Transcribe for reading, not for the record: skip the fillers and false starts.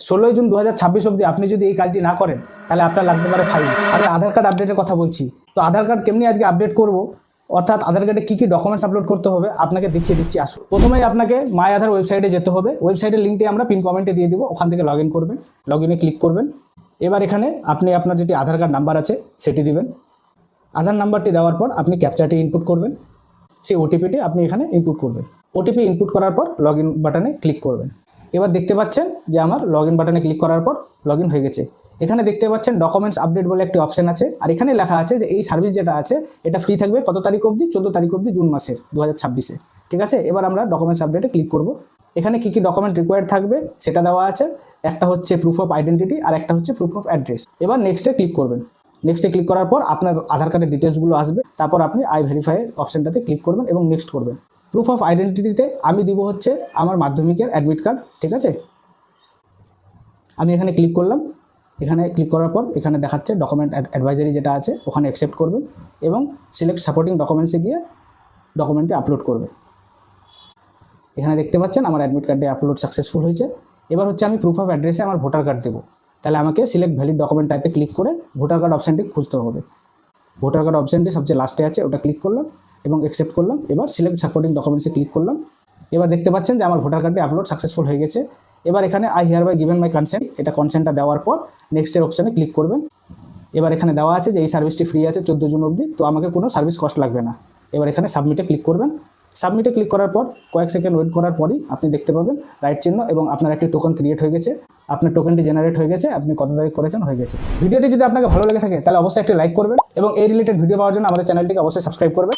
16 June 2026 অবধি আপনি যদি এই কাজটি না করেন তাহলে আপনার লাগতে পারে ফাইন। আমি আধার কার্ড আপডেটের কথা বলছি। তো আধার কার্ড কেমনি আজকে আপডেট করব, অর্থাৎ আধার কার্ডে কী কী ডকুমেন্টস আপলোড করতে হবে আপনাকে দেখিয়ে দিচ্ছি। আসুন, প্রথমেই আপনাকে মাই আধার ওয়েবসাইটে যেতে হবে। ওয়েবসাইটের লিঙ্কটি আমরা পিন কমেন্টে দিয়ে দিব, ওখান থেকে লগ ইন করবেন। লগ ইনে ক্লিক করবেন। এবার এখানে আপনি আপনার যেটি আধার কার্ড নাম্বার আছে সেটি দিবেন। আধার নাম্বারটি দেওয়ার পর আপনি ক্যাপচাটি ইনপুট করবেন। সেই ওটিপিটি আপনি এখানে ইনপুট করবেন। ওটিপি ইনপুট করার পর লগ ইন বাটনে ক্লিক করবেন। এবার দেখতে পাচ্ছেন যে আমার লগ ইন বাটনে ক্লিক করার পর লগ ইন হয়ে গেছে। এখানে দেখতে পাচ্ছেন ডকুমেন্টস আপডেট বলে একটি অপশন আছে, আর এখানে লেখা আছে যে এই সার্ভিস যেটা আছে এটা ফ্রি থাকবে কত তারিখ অবধি, 14 তারিখ অবধি জুন মাসের 2026-এ। ঠিক আছে, এবার আমরা ডকুমেন্টস আপডেটে ক্লিক করব। এখানে কী কী ডকুমেন্ট রিকোয়ার্ড থাকবে সেটা দেওয়া আছে। একটা হচ্ছে প্রুফ অফ আইডেন্টিটি আর একটা হচ্ছে প্রুফ অফ অ্যাড্রেস। এবার নেক্সটে ক্লিক করবেন। নেক্সটে ক্লিক করার পর আপনার আধার কার্ডের ডিটেলসগুলো আসবে। তারপর আপনি আই ভেরিফাই অপশনটাতে ক্লিক করবেন এবং নেক্সট করবেন। প্রুফ অফ আইডেন্টিটিতে আমি দিব হচ্ছে আমার মাধ্যমিকের অ্যাডমিট কার্ড। ঠিক আছে, আমি এখানে ক্লিক করলাম। এখানে ক্লিক করার পর এখানে দেখাচ্ছে ডকুমেন্ট অ্যাডভাইজারি যেটা আছে ওখানে অ্যাকসেপ্ট করবেন এবং সিলেক্ট সাপোর্টিং ডকুমেন্টসে গিয়ে ডকুমেন্টটি আপলোড করবে। এখানে দেখতে পাচ্ছেন আমার অ্যাডমিট কার্ডে আপলোড সাকসেসফুল হয়েছে। এবার হচ্ছে আমি প্রুফ অফ অ্যাড্রেসে আমার ভোটার কার্ড দেবো। তাহলে আমাকে সিলেক্ট ভ্যালিড ডকুমেন্ট টাইপে ক্লিক করে ভোটার কার্ড অপশানটি খুঁজতে হবে। ভোটার কার্ড অপশানটি সবচেয়ে লাস্টে আছে, ওটা ক্লিক করলাম এবং অ্যাকসেপ্ট করলাম। এবার সিলেক্ট সাপোর্টিং ডকুমেন্টসে ক্লিক করলাম। এবার দেখতে পাচ্ছেন যে আমার ভোটার কার্ডটি আপলোড সাকসেসফুল হয়ে গেছে। এবার এখানে I here by given my consent, এটা কনসেন্টটা দেওয়ার পর নেক্সটের অপশানে ক্লিক করবেন। এবার এখানে দেওয়া আছে যে এই সার্ভিসটি ফ্রি আছে 14 জুন অবধি, তো আমাকে কোনো সার্ভিস কস্ট লাগবে না। এবার এখানে সাবমিটে ক্লিক করবেন। সাবমিটে ক্লিক করার পর কয়েক সেকেন্ড ওয়েট করার পরই আপনি দেখতে পাবেন রাইট চিহ্ন এবং আপনার একটি টোকেন ক্রিয়েট হয়ে গেছে। আপনার টোকেনটি জেনারেট হয়ে গেছে, আপনি কত তারিখ করেছেন হয়ে গেছে। ভিডিওটি যদি আপনাকে ভালো লেগে থাকে তাহলে অবশ্যই একটি লাইক করবেন এবং এই রিলেটেড ভিডিও পাওয়ার জন্য আমাদের চ্যানেলটিকে অবশ্যই সাবস্ক্রাইব করবেন।